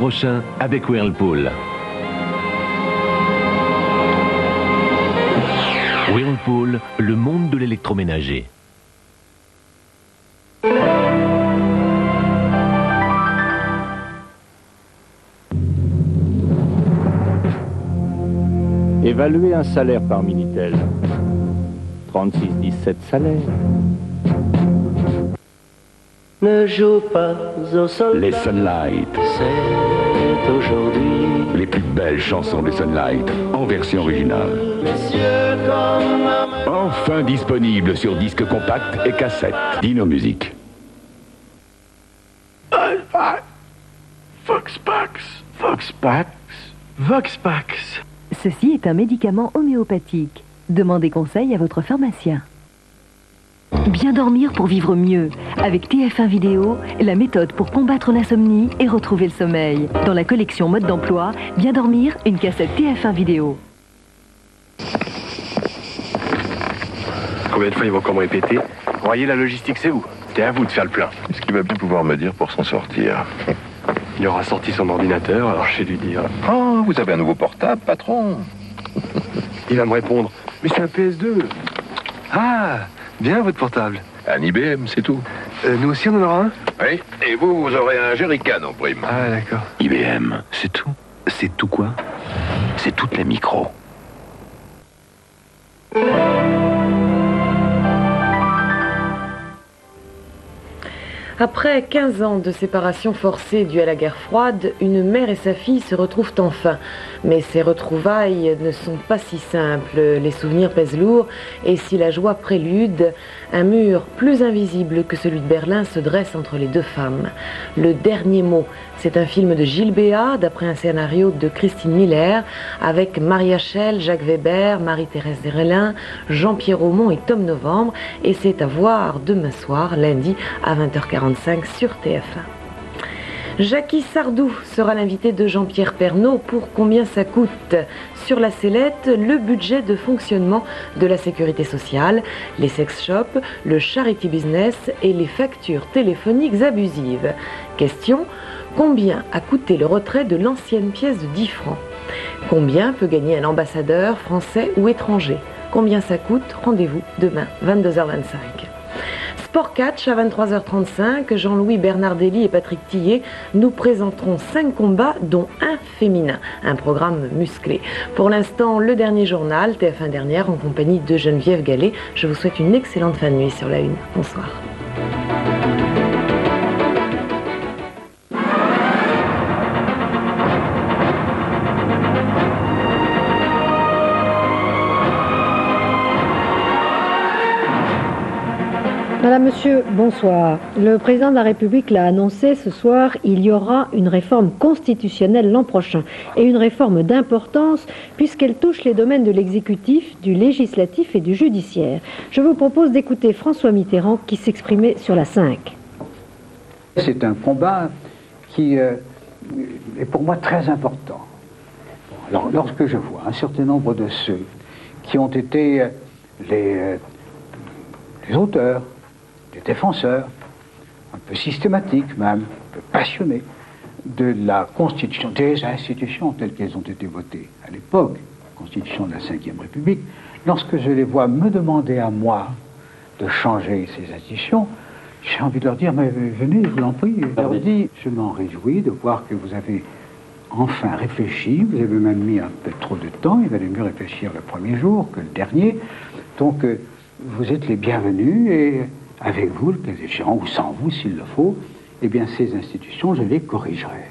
prochain avec Whirlpool. Whirlpool, le monde de l'électroménager. Évaluer un salaire par Minitel. 36,17 salaire. Ne joue pas au soleil. Les Sunlight. C'est aujourd'hui. Les plus belles chansons des Sunlight en version originale. Messieurs comme Enfin disponible sur disque compact et cassette. Dino Music. Voxpax. Voxpax. Voxpax. Ceci est un médicament homéopathique. Demandez conseil à votre pharmacien. Bien dormir pour vivre mieux. Avec TF1 Vidéo, la méthode pour combattre l'insomnie et retrouver le sommeil. Dans la collection mode d'emploi, Bien dormir, une cassette TF1 Vidéo. Combien de fois ils vont encore me répéter? Voyez, la logistique, c'est où? C'est à vous de faire le plein. Qu'est-ce qu'il va bien pouvoir me dire pour s'en sortir? Il aura sorti son ordinateur, alors je sais lui dire. Oh, vous avez un nouveau portable, patron? Il va me répondre, mais c'est un PS2. Ah, bien votre portable. Un IBM, c'est tout. Nous aussi on en aura un? Oui, et vous aurez un Jerrycan en prime. Ah d'accord. IBM, c'est tout. C'est tout quoi? C'est toutes les micros. Après 15 ans de séparation forcée due à la guerre froide, une mère et sa fille se retrouvent enfin. Mais ces retrouvailles ne sont pas si simples, les souvenirs pèsent lourd, et si la joie prélude, un mur plus invisible que celui de Berlin se dresse entre les deux femmes. Le dernier mot, c'est un film de Gilles Béat, d'après un scénario de Christine Miller, avec Maria Schell, Jacques Weber, Marie-Thérèse Derelin, Jean-Pierre Aumont et Tom Novembre, et c'est à voir demain soir, lundi, à 20h45 sur TF1. Jackie Sardou sera l'invité de Jean-Pierre Pernaut pour Combien ça coûte. Sur la sellette, le budget de fonctionnement de la sécurité sociale, les sex shops, le charity business et les factures téléphoniques abusives. Question, combien a coûté le retrait de l'ancienne pièce de 10 francs? Combien peut gagner un ambassadeur français ou étranger? Combien ça coûte? Rendez-vous demain, 22h25. Sport Catch à 23h35, Jean-Louis Bernardelli et Patrick Tillet nous présenteront 5 combats dont un féminin, un programme musclé. Pour l'instant, le dernier journal, TF1 Dernière, en compagnie de Geneviève Gallet. Je vous souhaite une excellente fin de nuit sur la Une. Bonsoir. Madame, Monsieur, bonsoir. Le président de la République l'a annoncé ce soir, il y aura une réforme constitutionnelle l'an prochain. Et une réforme d'importance puisqu'elle touche les domaines de l'exécutif, du législatif et du judiciaire. Je vous propose d'écouter François Mitterrand qui s'exprimait sur la 5. C'est un combat qui est pour moi très important. Alors, lorsque je vois un certain nombre de ceux qui ont été les auteurs, des défenseurs, un peu systématiques même, un peu passionnés, de la Constitution, des institutions telles qu'elles ont été votées à l'époque, Constitution de la Ve République, lorsque je les vois me demander à moi de changer ces institutions, j'ai envie de leur dire, mais venez, je vous en prie. Je leur dis, je m'en réjouis de voir que vous avez enfin réfléchi, vous avez même mis un peu trop de temps, il valait mieux réfléchir le premier jour que le dernier, donc vous êtes les bienvenus et avec vous, le cas échéant, ou sans vous s'il le faut, eh bien ces institutions, je les corrigerai.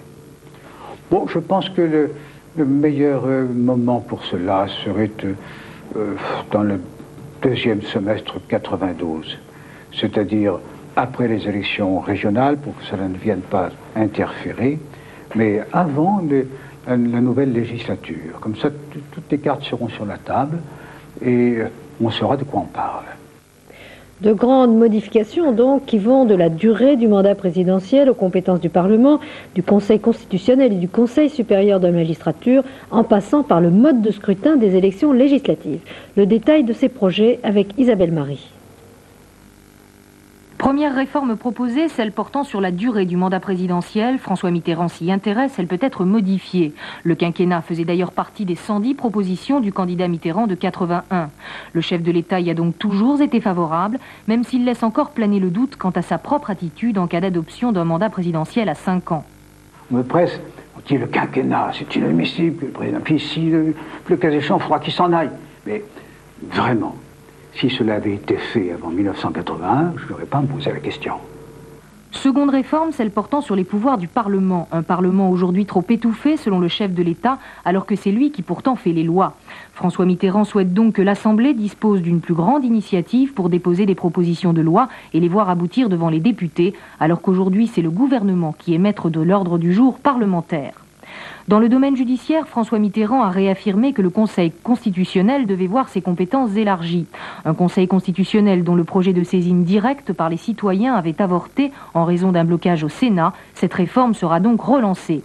Bon, je pense que le meilleur moment pour cela serait dans le deuxième semestre 92, c'est-à-dire après les élections régionales, pour que cela ne vienne pas interférer, mais avant la nouvelle législature. Comme ça, toutes les cartes seront sur la table et on saura de quoi on parle. De grandes modifications donc qui vont de la durée du mandat présidentiel aux compétences du Parlement, du Conseil constitutionnel et du Conseil supérieur de la magistrature, en passant par le mode de scrutin des élections législatives. Le détail de ces projets avec Isabelle Marie. Première réforme proposée, celle portant sur la durée du mandat présidentiel. François Mitterrand s'y intéresse, elle peut être modifiée. Le quinquennat faisait d'ailleurs partie des 110 propositions du candidat Mitterrand de 81. Le chef de l'État y a donc toujours été favorable, même s'il laisse encore planer le doute quant à sa propre attitude en cas d'adoption d'un mandat présidentiel à 5 ans. On me presse, on dit le quinquennat, c'est inadmissible que le président... Puis si le cas échéant, il faudra qu'il s'en aille. Mais vraiment, si cela avait été fait avant 1981, je n'aurais pas à me poser la question. Seconde réforme, celle portant sur les pouvoirs du Parlement. Un Parlement aujourd'hui trop étouffé, selon le chef de l'État, alors que c'est lui qui pourtant fait les lois. François Mitterrand souhaite donc que l'Assemblée dispose d'une plus grande initiative pour déposer des propositions de loi et les voir aboutir devant les députés, alors qu'aujourd'hui c'est le gouvernement qui est maître de l'ordre du jour parlementaire. Dans le domaine judiciaire, François Mitterrand a réaffirmé que le Conseil constitutionnel devait voir ses compétences élargies. Un Conseil constitutionnel dont le projet de saisine directe par les citoyens avait avorté en raison d'un blocage au Sénat. Cette réforme sera donc relancée.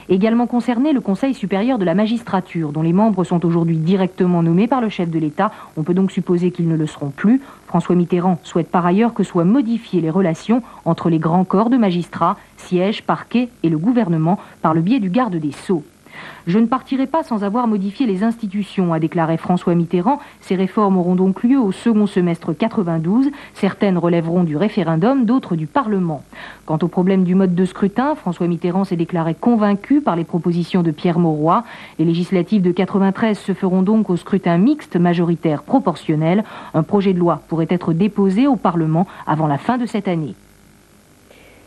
Également concerné le Conseil supérieur de la magistrature, dont les membres sont aujourd'hui directement nommés par le chef de l'État. On peut donc supposer qu'ils ne le seront plus. François Mitterrand souhaite par ailleurs que soient modifiées les relations entre les grands corps de magistrats, sièges, parquets et le gouvernement par le biais du garde des Sceaux. Je ne partirai pas sans avoir modifié les institutions, a déclaré François Mitterrand. Ces réformes auront donc lieu au second semestre 92. Certaines relèveront du référendum, d'autres du Parlement. Quant au problème du mode de scrutin, François Mitterrand s'est déclaré convaincu par les propositions de Pierre Mauroy. Les législatives de 93 se feront donc au scrutin mixte majoritaire proportionnel. Un projet de loi pourrait être déposé au Parlement avant la fin de cette année.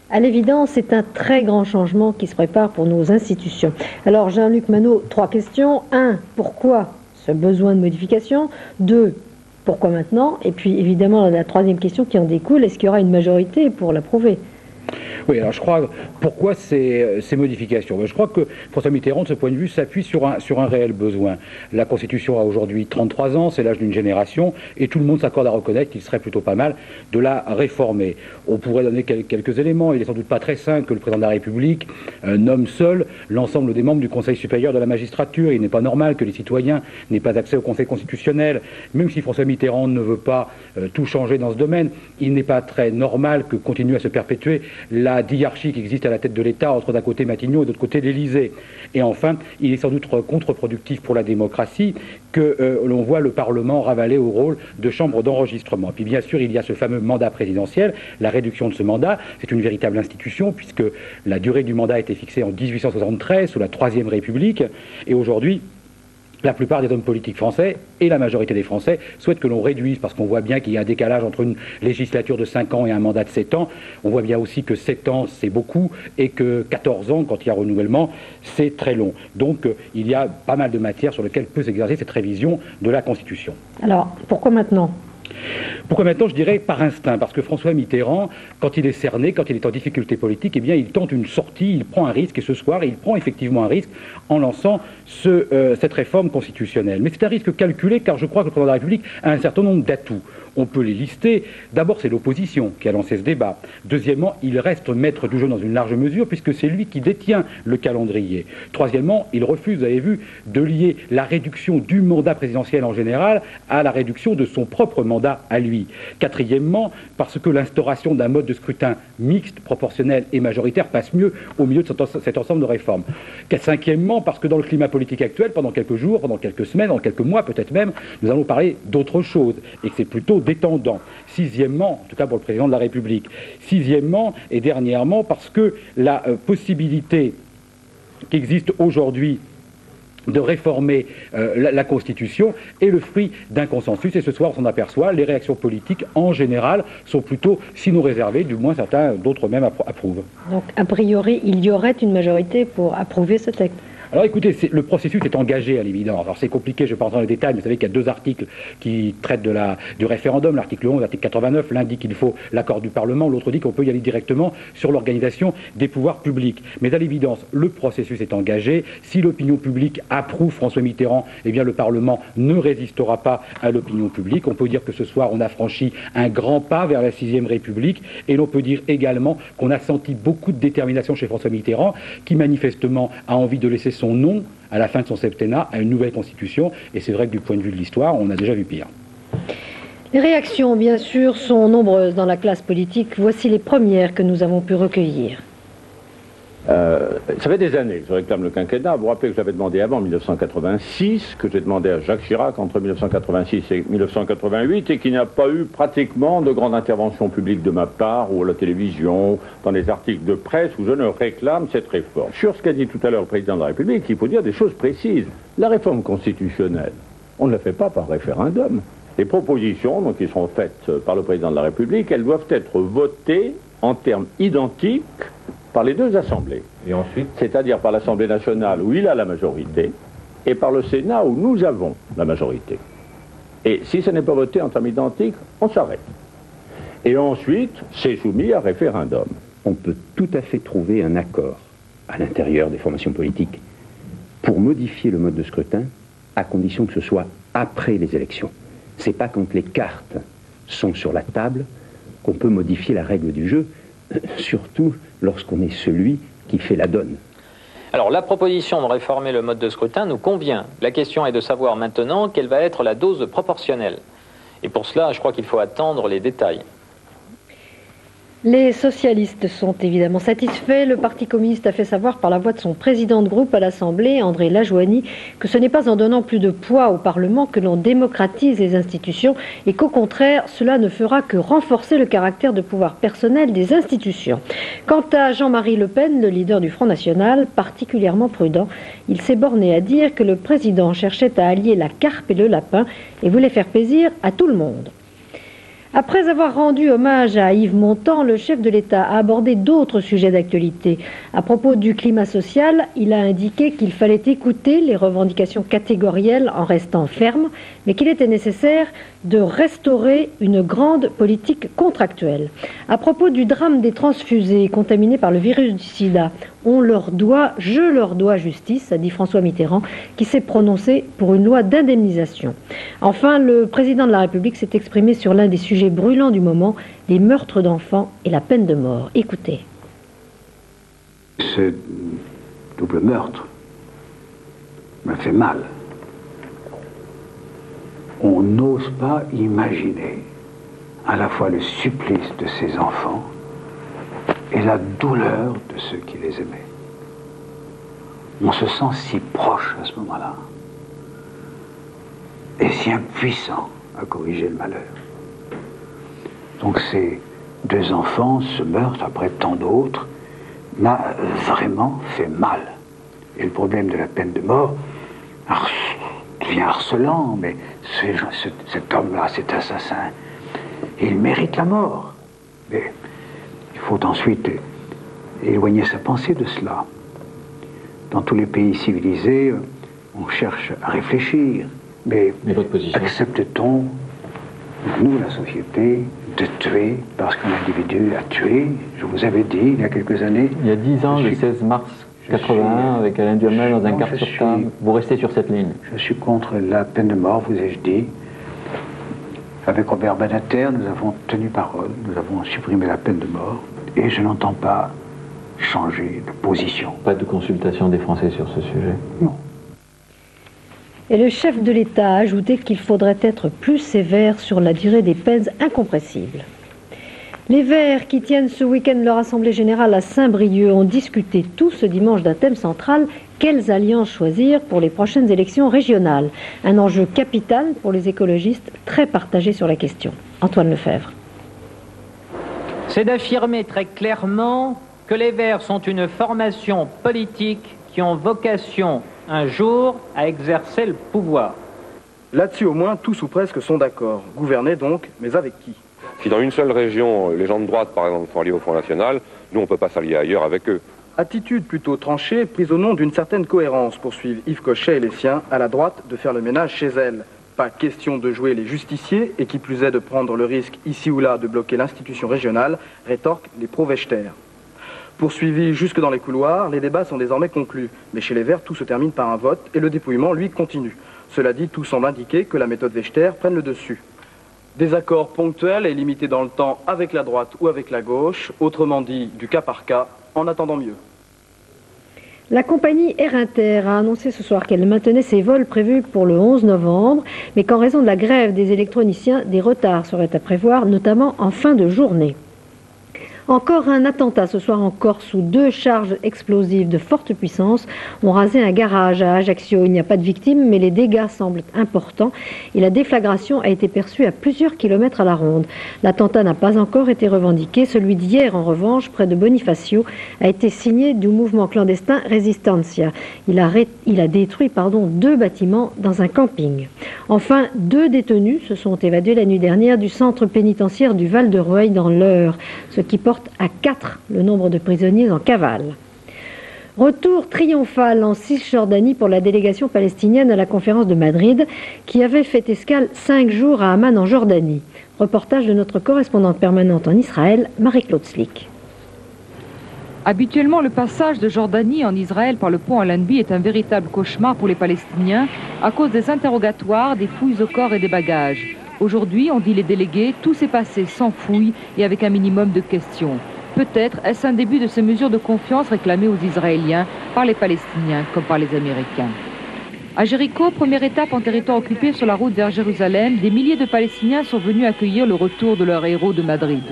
À l'évidence, c'est un très grand changement qui se prépare pour nos institutions. Alors, Jean-Luc Manot, 3 questions. 1, pourquoi ce besoin de modification? 2, pourquoi maintenant? Et puis, évidemment, la 3e question qui en découle, est-ce qu'il y aura une majorité pour l'approuver? Oui, alors je crois, pourquoi ces modifications? Je crois que François Mitterrand, de ce point de vue, s'appuie sur un réel besoin. La Constitution a aujourd'hui 33 ans, c'est l'âge d'une génération, et tout le monde s'accorde à reconnaître qu'il serait plutôt pas mal de la réformer. On pourrait donner quelques éléments. Il n'est sans doute pas très sain que le président de la République nomme seul l'ensemble des membres du Conseil supérieur de la magistrature. Il n'est pas normal que les citoyens n'aient pas accès au Conseil constitutionnel. Même si François Mitterrand ne veut pas tout changer dans ce domaine, il n'est pas très normal que continue à se perpétuer la diarchie qui existe à la tête de l'État entre d'un côté Matignon et de l'autre côté l'Élysée. Et enfin, il est sans doute contre-productif pour la démocratie que l'on voit le Parlement ravaler au rôle de chambre d'enregistrement. Et puis bien sûr, il y a ce fameux mandat présidentiel. La réduction de ce mandat, c'est une véritable institution puisque la durée du mandat a été fixée en 1873 sous la Troisième République. Et aujourd'hui, la plupart des hommes politiques français et la majorité des Français souhaitent que l'on réduise, parce qu'on voit bien qu'il y a un décalage entre une législature de 5 ans et un mandat de 7 ans. On voit bien aussi que 7 ans, c'est beaucoup, et que 14 ans, quand il y a renouvellement, c'est très long. Donc, il y a pas mal de matières sur lesquelles peut s'exercer cette révision de la Constitution. Alors, pourquoi maintenant ? Pourquoi maintenant? Je dirais par instinct, parce que François Mitterrand, quand il est cerné, quand il est en difficulté politique, eh bien il tente une sortie, il prend un risque, et ce soir, il prend effectivement un risque en lançant cette réforme constitutionnelle. Mais c'est un risque calculé, car je crois que le président de la République a un certain nombre d'atouts. On peut les lister. D'abord, c'est l'opposition qui a lancé ce débat. Deuxièmement, il reste maître du jeu dans une large mesure, puisque c'est lui qui détient le calendrier. Troisièmement, il refuse, vous avez vu, de lier la réduction du mandat présidentiel en général à la réduction de son propre mandat à lui. Quatrièmement, parce que l'instauration d'un mode de scrutin mixte, proportionnel et majoritaire passe mieux au milieu de cet ensemble de réformes. Cinquièmement, parce que dans le climat politique actuel, pendant quelques jours, pendant quelques semaines, pendant quelques mois peut-être même, nous allons parler d'autre chose, et que c'est plutôt détendant. Sixièmement, en tout cas pour le président de la République. Sixièmement et dernièrement, parce que la possibilité qui existe aujourd'hui de réformer la Constitution est le fruit d'un consensus, et ce soir on s'en aperçoit, les réactions politiques en général sont plutôt, sinon réservées, du moins certains d'autres même approuvent. Donc a priori il y aurait une majorité pour approuver ce texte. Alors écoutez, le processus est engagé à l'évidence. Alors c'est compliqué, je ne vais pas rentrer dans les détails, mais vous savez qu'il y a 2 articles qui traitent du référendum. L'article 11, l'article 89, l'un dit qu'il faut l'accord du Parlement, l'autre dit qu'on peut y aller directement sur l'organisation des pouvoirs publics. Mais à l'évidence, le processus est engagé. Si l'opinion publique approuve François Mitterrand, eh bien le Parlement ne résistera pas à l'opinion publique. On peut dire que ce soir, on a franchi un grand pas vers la 6e République, et l'on peut dire également qu'on a senti beaucoup de détermination chez François Mitterrand, qui manifestement a envie de laisser son nom, à la fin de son septennat, à une nouvelle constitution, et c'est vrai que du point de vue de l'histoire, on a déjà vu pire. Les réactions, bien sûr, sont nombreuses dans la classe politique. Voici les premières que nous avons pu recueillir. Ça fait des années que je réclame le quinquennat. Vous vous rappelez que je l'avais demandé avant 1986, que j'ai demandé à Jacques Chirac entre 1986 et 1988, et qu'il n'y a pas eu pratiquement de grande intervention publique de ma part, ou à la télévision, dans les articles de presse, où je ne réclame cette réforme. Sur ce qu'a dit tout à l'heure le président de la République, il faut dire des choses précises. La réforme constitutionnelle, on ne la fait pas par référendum. Les propositions donc, qui seront faites par le président de la République, elles doivent être votées en termes identiques par les deux assemblées. Et ensuite, c'est-à-dire par l'Assemblée nationale où il a la majorité et par le Sénat où nous avons la majorité. Et si ce n'est pas voté en termes identiques, on s'arrête. Et ensuite, c'est soumis à référendum. On peut tout à fait trouver un accord à l'intérieur des formations politiques pour modifier le mode de scrutin à condition que ce soit après les élections. C'est pas quand les cartes sont sur la table qu'on peut modifier la règle du jeu, surtout lorsqu'on est celui qui fait la donne. Alors la proposition de réformer le mode de scrutin nous convient. La question est de savoir maintenant quelle va être la dose proportionnelle. Et pour cela, je crois qu'il faut attendre les détails. Les socialistes sont évidemment satisfaits. Le Parti communiste a fait savoir par la voix de son président de groupe à l'Assemblée, André Lajoigny, que ce n'est pas en donnant plus de poids au Parlement que l'on démocratise les institutions et qu'au contraire, cela ne fera que renforcer le caractère de pouvoir personnel des institutions. Quant à Jean-Marie Le Pen, le leader du Front National, particulièrement prudent, il s'est borné à dire que le président cherchait à allier la carpe et le lapin et voulait faire plaisir à tout le monde. Après avoir rendu hommage à Yves Montand, le chef de l'État a abordé d'autres sujets d'actualité. À propos du climat social, il a indiqué qu'il fallait écouter les revendications catégorielles en restant ferme, mais qu'il était nécessaire de restaurer une grande politique contractuelle. À propos du drame des transfusés contaminés par le virus du sida, je leur dois justice, a dit François Mitterrand, qui s'est prononcé pour une loi d'indemnisation. Enfin, le président de la République s'est exprimé sur l'un des sujets brûlants du moment, les meurtres d'enfants et la peine de mort. Écoutez. Ce double meurtre me fait mal. On n'ose pas imaginer à la fois le supplice de ces enfants et la douleur de ceux qui les aimaient. On se sent si proche à ce moment-là et si impuissant à corriger le malheur. Donc ces deux enfants, ce meurtre après tant d'autres, m'a vraiment fait mal. Et le problème de la peine de mort devient harcelant, mais cet homme-là, cet assassin, il mérite la mort. Mais il faut ensuite éloigner sa pensée de cela. Dans tous les pays civilisés, on cherche à réfléchir. Mais accepte-t-on, nous, la société, de tuer parce qu'un individu a tué? Je vous avais dit, il y a quelques années... Il y a 10 ans, le 16 mars 81, avec Alain Duhamel dans un quart sur table, vous restez sur cette ligne. Je suis contre la peine de mort, vous ai-je dit. Avec Robert Badinter, nous avons tenu parole, nous avons supprimé la peine de mort, et je n'entends pas changer de position. Pas de consultation des Français sur ce sujet? Non. Et le chef de l'État a ajouté qu'il faudrait être plus sévère sur la durée des peines incompressibles. Les Verts, qui tiennent ce week-end leur assemblée générale à Saint-Brieuc, ont discuté tout ce dimanche d'un thème central: quelles alliances choisir pour les prochaines élections régionales? Un enjeu capital pour les écologistes, très partagés sur la question. Antoine Lefebvre. C'est d'affirmer très clairement que les Verts sont une formation politique qui ont vocation un jour à exercer le pouvoir. Là-dessus au moins, tous ou presque sont d'accord. Gouverner donc, mais avec qui? Si dans une seule région, les gens de droite, par exemple, sont alliés au Front National, nous, on ne peut pas s'allier ailleurs avec eux. Attitude plutôt tranchée, prise au nom d'une certaine cohérence, poursuivent Yves Cochet et les siens, à la droite, de faire le ménage chez elle. Pas question de jouer les justiciers, et qui plus est de prendre le risque, ici ou là, de bloquer l'institution régionale, rétorquent les pro-Wächter. Poursuivis jusque dans les couloirs, les débats sont désormais conclus. Mais chez les Verts, tout se termine par un vote, et le dépouillement, lui, continue. Cela dit, tout semble indiquer que la méthode Wächter prenne le dessus. Des accords ponctuels et limités dans le temps avec la droite ou avec la gauche, autrement dit, du cas par cas, en attendant mieux. La compagnie Air Inter a annoncé ce soir qu'elle maintenait ses vols prévus pour le 11 novembre, mais qu'en raison de la grève des électroniciens, des retards seraient à prévoir, notamment en fin de journée. Encore un attentat ce soir en Corse où 2 charges explosives de forte puissance ont rasé un garage à Ajaccio. Il n'y a pas de victimes, mais les dégâts semblent importants et la déflagration a été perçue à plusieurs kilomètres à la ronde. L'attentat n'a pas encore été revendiqué. Celui d'hier, en revanche, près de Bonifacio, a été signé du mouvement clandestin Resistencia. Il a détruit 2 bâtiments dans un camping. Enfin, 2 détenus se sont évadés la nuit dernière du centre pénitentiaire du Val-de-Reuil dans l'Eure, ce qui porte à 4 le nombre de prisonniers en cavale. Retour triomphal en Cisjordanie pour la délégation palestinienne à la conférence de Madrid qui avait fait escale 5 jours à Amman en Jordanie. Reportage de notre correspondante permanente en Israël, Marie-Claude Slick. Habituellement, le passage de Jordanie en Israël par le pont Allenby est un véritable cauchemar pour les Palestiniens à cause des interrogatoires, des fouilles au corps et des bagages. Aujourd'hui, on dit les délégués, tout s'est passé sans fouille et avec un minimum de questions. Peut-être est-ce un début de ces mesures de confiance réclamées aux Israéliens par les Palestiniens comme par les Américains. À Jéricho, première étape en territoire occupé sur la route vers Jérusalem, des milliers de Palestiniens sont venus accueillir le retour de leur héros de Madrid.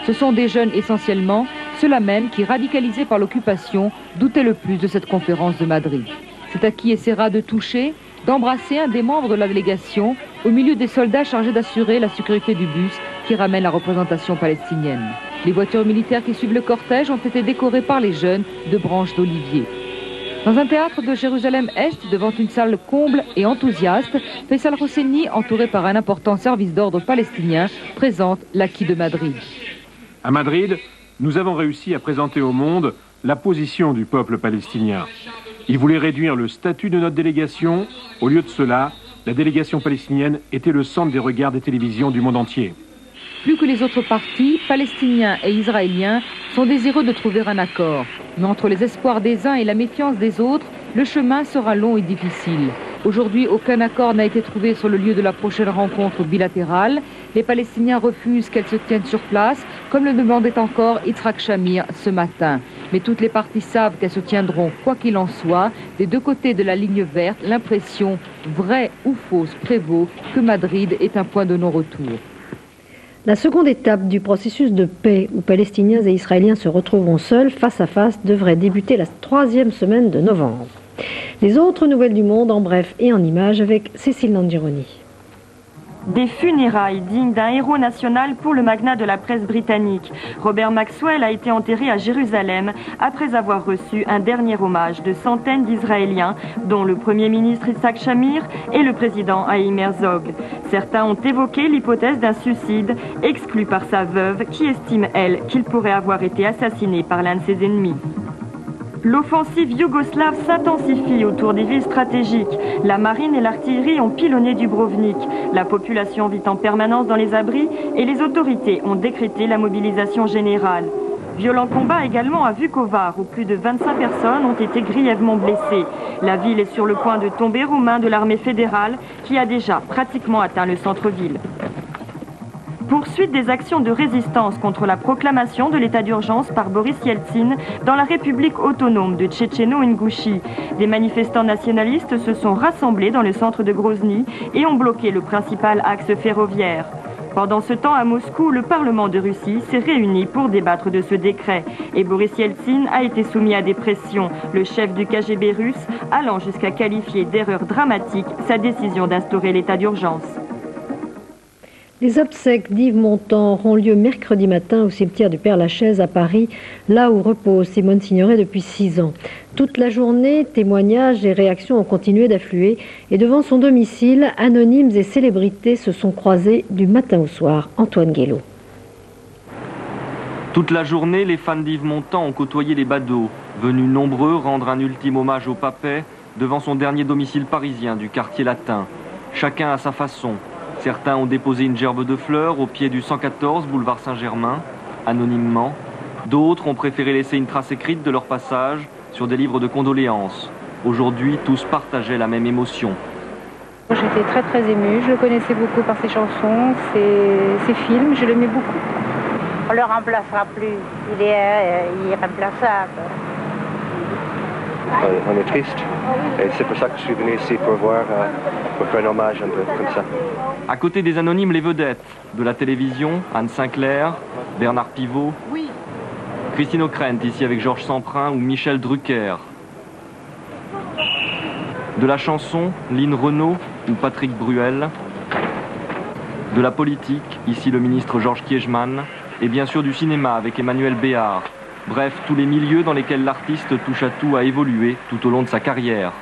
Ce sont des jeunes essentiellement, ceux-là même qui, radicalisés par l'occupation, doutaient le plus de cette conférence de Madrid. C'est à qui essaiera de toucher, d'embrasser un des membres de la délégation au milieu des soldats chargés d'assurer la sécurité du bus qui ramène la représentation palestinienne. Les voitures militaires qui suivent le cortège ont été décorées par les jeunes de branches d'olivier. Dans un théâtre de Jérusalem-Est, devant une salle comble et enthousiaste, Faisal Hosseini, entouré par un important service d'ordre palestinien, présente l'acquis de Madrid. À Madrid, nous avons réussi à présenter au monde la position du peuple palestinien. Il voulait réduire le statut de notre délégation. Au lieu de cela, la délégation palestinienne était le centre des regards des télévisions du monde entier. Plus que les autres partis, palestiniens et israéliens sont désireux de trouver un accord. Mais entre les espoirs des uns et la méfiance des autres, le chemin sera long et difficile. Aujourd'hui, aucun accord n'a été trouvé sur le lieu de la prochaine rencontre bilatérale. Les Palestiniens refusent qu'elle se tienne sur place, comme le demandait encore Yitzhak Shamir ce matin. Mais toutes les parties savent qu'elles se tiendront, quoi qu'il en soit. Des 2 côtés de la ligne verte, l'impression, vraie ou fausse, prévaut que Madrid est un point de non-retour. La seconde étape du processus de paix où Palestiniens et Israéliens se retrouveront seuls face à face devrait débuter la 3e semaine de novembre. Les autres nouvelles du monde en bref et en images avec Cécile Landironi. Des funérailles dignes d'un héros national pour le magnat de la presse britannique. Robert Maxwell a été enterré à Jérusalem après avoir reçu un dernier hommage de centaines d'Israéliens, dont le Premier ministre Yitzhak Shamir et le président Haïm Herzog. Certains ont évoqué l'hypothèse d'un suicide, exclu par sa veuve, qui estime, elle, qu'il pourrait avoir été assassiné par l'un de ses ennemis. L'offensive yougoslave s'intensifie autour des villes stratégiques. La marine et l'artillerie ont pilonné Dubrovnik. La population vit en permanence dans les abris et les autorités ont décrété la mobilisation générale. Violent combat également à Vukovar, où plus de 25 personnes ont été grièvement blessées. La ville est sur le point de tomber aux mains de l'armée fédérale, qui a déjà pratiquement atteint le centre-ville. Poursuite des actions de résistance contre la proclamation de l'état d'urgence par Boris Yeltsin dans la République autonome de Tchétchéno-Ingouchie. Des manifestants nationalistes se sont rassemblés dans le centre de Grozny et ont bloqué le principal axe ferroviaire. Pendant ce temps, à Moscou, le Parlement de Russie s'est réuni pour débattre de ce décret. Et Boris Yeltsin a été soumis à des pressions, le chef du KGB russe allant jusqu'à qualifier d'erreur dramatique sa décision d'instaurer l'état d'urgence. Les obsèques d'Yves Montand auront lieu mercredi matin au cimetière du Père-Lachaise à Paris, là où repose Simone Signoret depuis 6 ans. Toute la journée, témoignages et réactions ont continué d'affluer et devant son domicile, anonymes et célébrités se sont croisés du matin au soir. Antoine Guélaud. Toute la journée, les fans d'Yves Montand ont côtoyé les badauds, venus nombreux rendre un ultime hommage au papet devant son dernier domicile parisien du quartier latin. Chacun à sa façon. Certains ont déposé une gerbe de fleurs au pied du 114 boulevard Saint-Germain, anonymement. D'autres ont préféré laisser une trace écrite de leur passage sur des livres de condoléances. Aujourd'hui, tous partageaient la même émotion. J'étais très émue, je le connaissais beaucoup par ses chansons, ses films, je l'aimais beaucoup. On ne le remplacera plus, il est irremplaçable. on est triste. Et c'est pour ça que je suis venu ici pour voir, pour faire un hommage un peu comme ça. À côté des anonymes, les vedettes de la télévision, Anne Sinclair, Bernard Pivot, Christine O'Krent, ici avec Georges Semprin ou Michel Drucker. De la chanson, Lynn Renaud ou Patrick Bruel. De la politique, ici le ministre Georges Kiechmann. Et bien sûr du cinéma avec Emmanuel Béard. Bref, tous les milieux dans lesquels l'artiste touche à tout a évolué tout au long de sa carrière.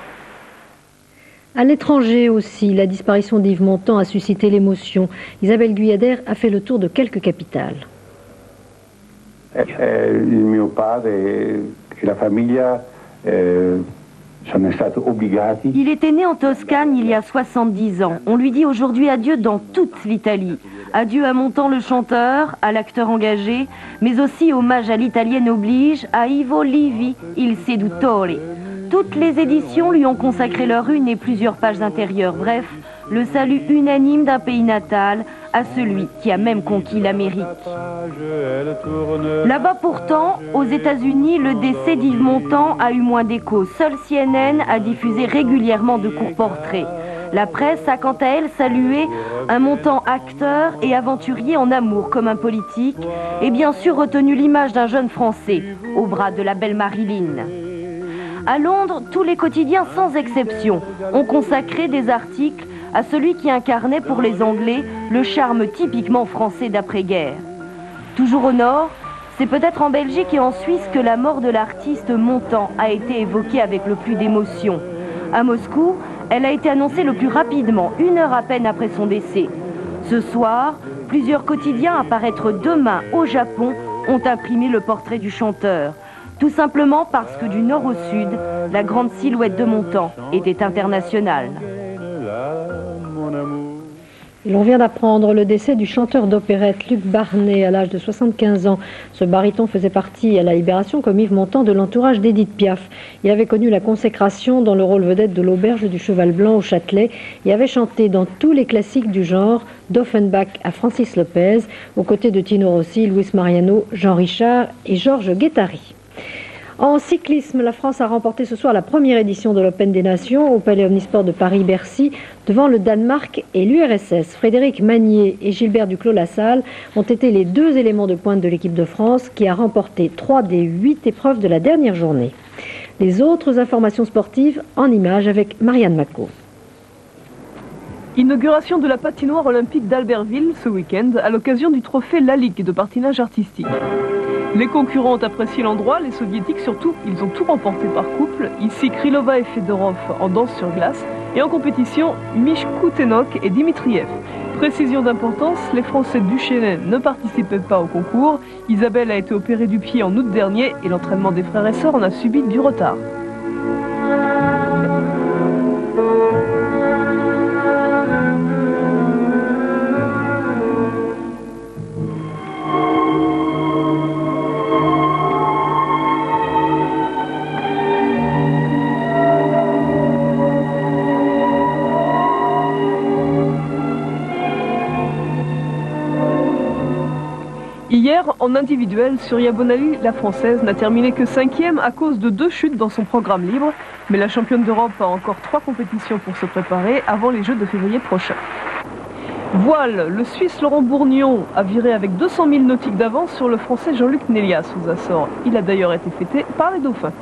À l'étranger aussi, la disparition d'Yves Montand a suscité l'émotion. Isabelle Guyader a fait le tour de quelques capitales. Il mio padre e la famiglia sono stati obbligati. Il était né en Toscane il y a 70 ans. On lui dit aujourd'hui adieu dans toute l'Italie. Adieu à Montand le chanteur, à l'acteur engagé, mais aussi hommage à l'italienne oblige, à Ivo Livi, il seduttore. Toutes les éditions lui ont consacré leur une et plusieurs pages intérieures. Bref, le salut unanime d'un pays natal à celui qui a même conquis l'Amérique. Là-bas pourtant, aux États-Unis, le décès d'Yves Montand a eu moins d'écho. Seul CNN a diffusé régulièrement de courts portraits. La presse a quant à elle salué un Montand acteur et aventurier en amour comme un politique, et bien sûr retenu l'image d'un jeune Français au bras de la belle Marilyn. À Londres, tous les quotidiens sans exception ont consacré des articles à celui qui incarnait pour les Anglais le charme typiquement français d'après-guerre. Toujours au nord, c'est peut-être en Belgique et en Suisse que la mort de l'artiste Montand a été évoquée avec le plus d'émotion. À Moscou, elle a été annoncée le plus rapidement, 1 heure à peine après son décès. Ce soir, plusieurs quotidiens à paraître demain au Japon ont imprimé le portrait du chanteur. Tout simplement parce que du nord au sud, la grande silhouette de Montand était internationale. L'on vient d'apprendre le décès du chanteur d'opérette Luc Barnet à l'âge de 75 ans. Ce baryton faisait partie à la Libération comme Yves Montand de l'entourage d'Édith Piaf. Il avait connu la consécration dans le rôle vedette de l'auberge du Cheval Blanc au Châtelet et avait chanté dans tous les classiques du genre, d'Offenbach à Francis Lopez, aux côtés de Tino Rossi, Luis Mariano, Jean Richard et Georges Guettari. En cyclisme, la France a remporté ce soir la première édition de l'Open des Nations au Palais Omnisport de Paris-Bercy devant le Danemark et l'URSS. Frédéric Magnier et Gilbert Duclos-Lassalle ont été les 2 éléments de pointe de l'équipe de France qui a remporté 3 des 8 épreuves de la dernière journée. Les autres informations sportives en images avec Marianne Macot. Inauguration de la patinoire olympique d'Albertville ce week-end à l'occasion du trophée Lalique de patinage artistique. Les concurrents ont apprécié l'endroit, les soviétiques surtout, ils ont tout remporté par couple. Ici, Krylova et Fedorov en danse sur glace et en compétition, Mishkoutenok et Dimitriev. Précision d'importance, les Français Duchesne ne participaient pas au concours. Isabelle a été opérée du pied en août dernier et l'entraînement des frères et sœurs en a subi du retard. Hier, en individuel, Surya Bonali, la Française, n'a terminé que 5e à cause de 2 chutes dans son programme libre. Mais la championne d'Europe a encore 3 compétitions pour se préparer avant les Jeux de février prochain. Voile, le Suisse Laurent Bourgnon a viré avec 200 000 nautiques d'avance sur le Français Jean-Luc Nélias aux Açores. Il a d'ailleurs été fêté par les dauphins.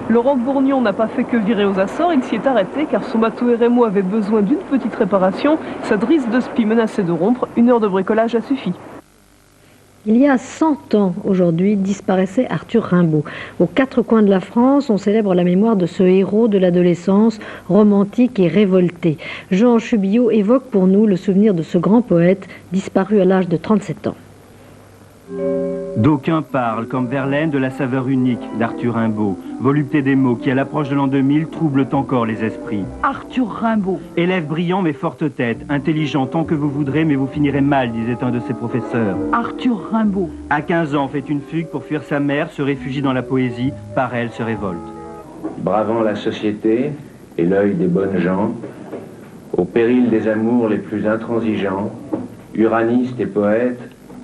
Laurent Bourgnon n'a pas fait que virer aux Açores, il s'y est arrêté car son bateau RMO avait besoin d'une petite réparation. Sa drisse de spi menaçait de rompre, 1 heure de bricolage a suffi. Il y a 100 ans, aujourd'hui, disparaissait Arthur Rimbaud. Aux 4 coins de la France, on célèbre la mémoire de ce héros de l'adolescence, romantique et révolté. Jean Chubillot évoque pour nous le souvenir de ce grand poète, disparu à l'âge de 37 ans. D'aucuns parlent, comme Verlaine, de la saveur unique d'Arthur Rimbaud, volupté des mots qui, à l'approche de l'an 2000, troublent encore les esprits. Arthur Rimbaud. Élève brillant mais forte tête, intelligent tant que vous voudrez, mais vous finirez mal, disait un de ses professeurs. Arthur Rimbaud. À 15 ans, fait une fugue pour fuir sa mère, se réfugie dans la poésie, par elle se révolte. Bravant la société et l'œil des bonnes gens, au péril des amours les plus intransigeants, uraniste et poète,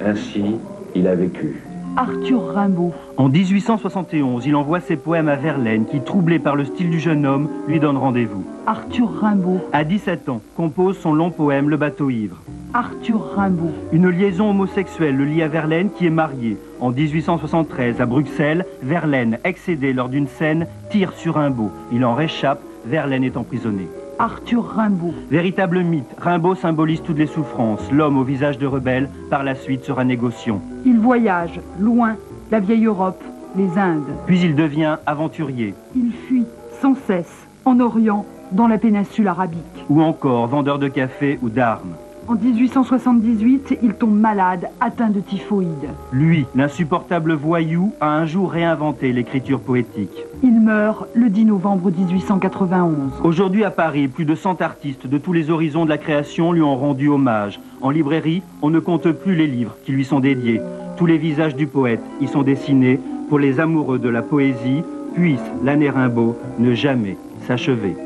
ainsi il a vécu. Arthur Rimbaud. En 1871, il envoie ses poèmes à Verlaine qui, troublé par le style du jeune homme, lui donne rendez-vous. Arthur Rimbaud. À 17 ans, compose son long poème Le bateau ivre. Arthur Rimbaud. Une liaison homosexuelle le lie à Verlaine qui est mariée. En 1873, à Bruxelles, Verlaine, excédé lors d'une scène, tire sur Rimbaud. Il en réchappe, Verlaine est emprisonné. Arthur Rimbaud. Véritable mythe, Rimbaud symbolise toutes les souffrances. L'homme au visage de rebelle, par la suite sera négociant. Il voyage, loin, la vieille Europe, les Indes. Puis il devient aventurier. Il fuit, sans cesse, en Orient, dans la péninsule arabique. Ou encore vendeur de café ou d'armes. En 1878, il tombe malade, atteint de typhoïde. Lui, l'insupportable voyou, a un jour réinventé l'écriture poétique. Il meurt le 10 novembre 1891. Aujourd'hui à Paris, plus de 100 artistes de tous les horizons de la création lui ont rendu hommage. En librairie, on ne compte plus les livres qui lui sont dédiés. Tous les visages du poète y sont dessinés pour les amoureux de la poésie. Puisse l'année Rimbaud ne jamais s'achever.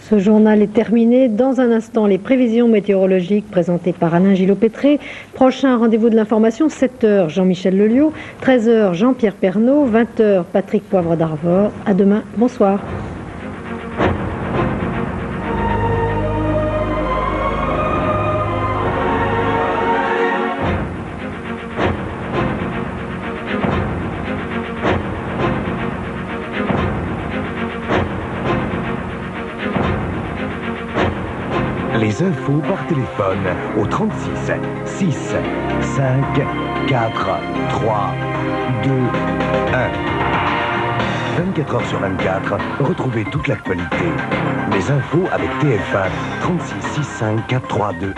Ce journal est terminé. Dans un instant, les prévisions météorologiques présentées par Alain Gillot-Pétré. Prochain rendez-vous de l'information, 7h, Jean-Michel Leliot. 13h, Jean-Pierre Pernaut. 20h, Patrick Poivre d'Arvor. À demain. Bonsoir. Les infos par téléphone au 36 6 5 4 3 2 1. 24 heures sur 24, retrouvez toute l'actualité. Les infos avec TF1 36 6 5 4 3 2 1.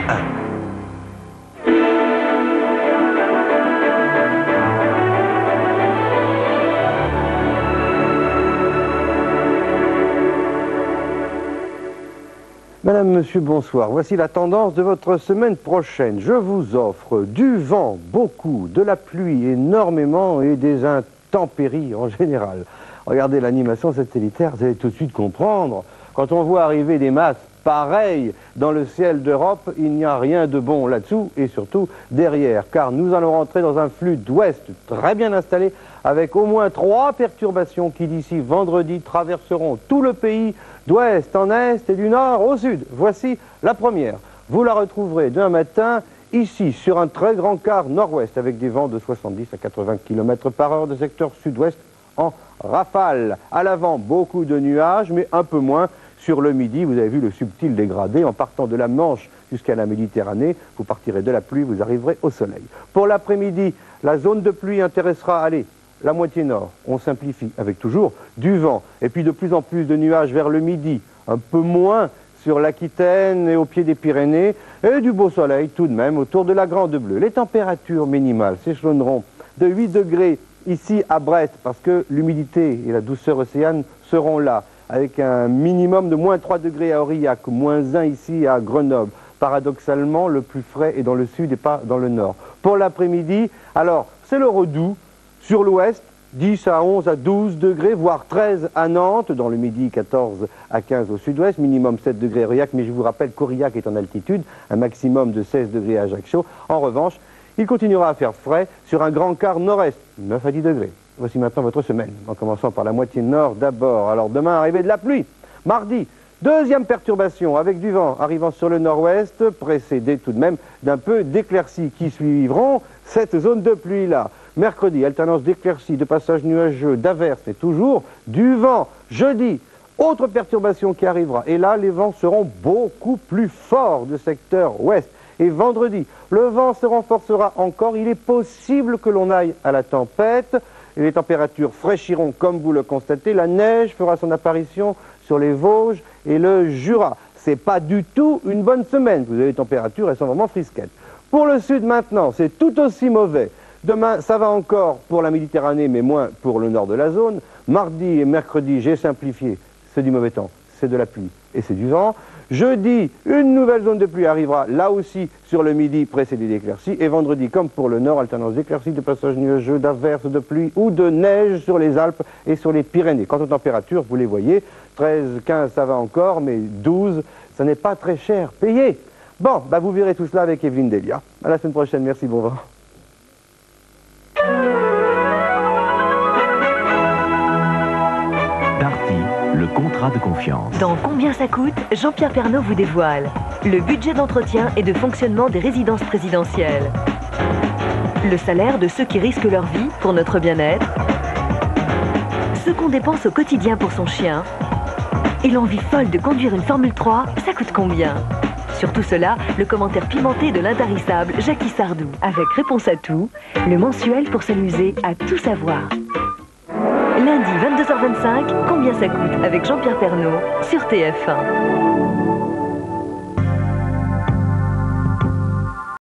Madame, Monsieur, bonsoir. Voici la tendance de votre semaine prochaine. Je vous offre du vent, beaucoup, de la pluie, énormément, et des intempéries en général. Regardez l'animation satellitaire, vous allez tout de suite comprendre. Quand on voit arriver des masses pareilles dans le ciel d'Europe, il n'y a rien de bon là-dessous, et surtout derrière, car nous allons rentrer dans un flux d'ouest très bien installé, avec au moins 3 perturbations qui d'ici vendredi traverseront tout le pays, d'ouest en est et du nord au sud. Voici la première. Vous la retrouverez demain matin ici sur un très grand quart nord-ouest avec des vents de 70 à 80 km par heure de secteur sud-ouest en rafale. À l'avant, beaucoup de nuages, mais un peu moins sur le midi. Vous avez vu le subtil dégradé en partant de la Manche jusqu'à la Méditerranée. Vous partirez de la pluie, vous arriverez au soleil. Pour l'après-midi, la zone de pluie intéressera, allez, la moitié nord, on simplifie, avec toujours du vent, et puis de plus en plus de nuages vers le midi, un peu moins sur l'Aquitaine et au pied des Pyrénées, et du beau soleil tout de même autour de la Grande Bleue. Les températures minimales s'échelonneront de 8 degrés ici à Brest, parce que l'humidité et la douceur océane seront là, avec un minimum de moins 3 degrés à Aurillac, moins 1 ici à Grenoble. Paradoxalement, le plus frais est dans le sud et pas dans le nord. Pour l'après-midi, alors, c'est le redout. Sur l'ouest, 10 à 11 à 12 degrés, voire 13 à Nantes, dans le midi 14 à 15 au sud-ouest, minimum 7 degrés à Aurillac, mais je vous rappelle qu'Aurillac est en altitude, un maximum de 16 degrés à Ajaccio. En revanche, il continuera à faire frais sur un grand quart nord-est, 9 à 10 degrés. Voici maintenant votre semaine, en commençant par la moitié nord d'abord. Alors demain, arrivée de la pluie. Mardi, deuxième perturbation avec du vent arrivant sur le nord-ouest, précédé tout de même d'un peu d'éclaircies qui suivront cette zone de pluie-là. Mercredi, alternance d'éclaircies, de passages nuageux, d'averses et toujours du vent. Jeudi, autre perturbation qui arrivera. Et là, les vents seront beaucoup plus forts de secteur ouest. Et vendredi, le vent se renforcera encore. Il est possible que l'on aille à la tempête. Et les températures fraîchiront comme vous le constatez. La neige fera son apparition sur les Vosges et le Jura. C'est pas du tout une bonne semaine. Vous avez des températures, elles sont vraiment frisquettes. Pour le sud maintenant, c'est tout aussi mauvais. Demain, ça va encore pour la Méditerranée, mais moins pour le nord de la zone. Mardi et mercredi, j'ai simplifié, c'est du mauvais temps, c'est de la pluie et c'est du vent. Jeudi, une nouvelle zone de pluie arrivera, là aussi sur le midi, précédée d'éclaircies. Et vendredi, comme pour le nord, alternance d'éclaircies, de passages nuageux, d'averses, de pluie ou de neige sur les Alpes et sur les Pyrénées. Quant aux températures, vous les voyez, 13, 15, ça va encore, mais 12, ça n'est pas très cher payé. Bon, bah vous verrez tout cela avec Evelyne Delia. À la semaine prochaine, merci, bon vent. Darty, le contrat de confiance. Dans Combien ça coûte, Jean-Pierre Pernaut vous dévoile le budget d'entretien et de fonctionnement des résidences présidentielles, le salaire de ceux qui risquent leur vie pour notre bien-être, ce qu'on dépense au quotidien pour son chien, et l'envie folle de conduire une Formule 3, ça coûte combien? Sur tout cela, le commentaire pimenté de l'intarissable Jackie Sardou. Avec Réponse à tout, le mensuel pour s'amuser à tout savoir. Lundi 22h25, Combien ça coûte avec Jean-Pierre Pernaut sur TF1.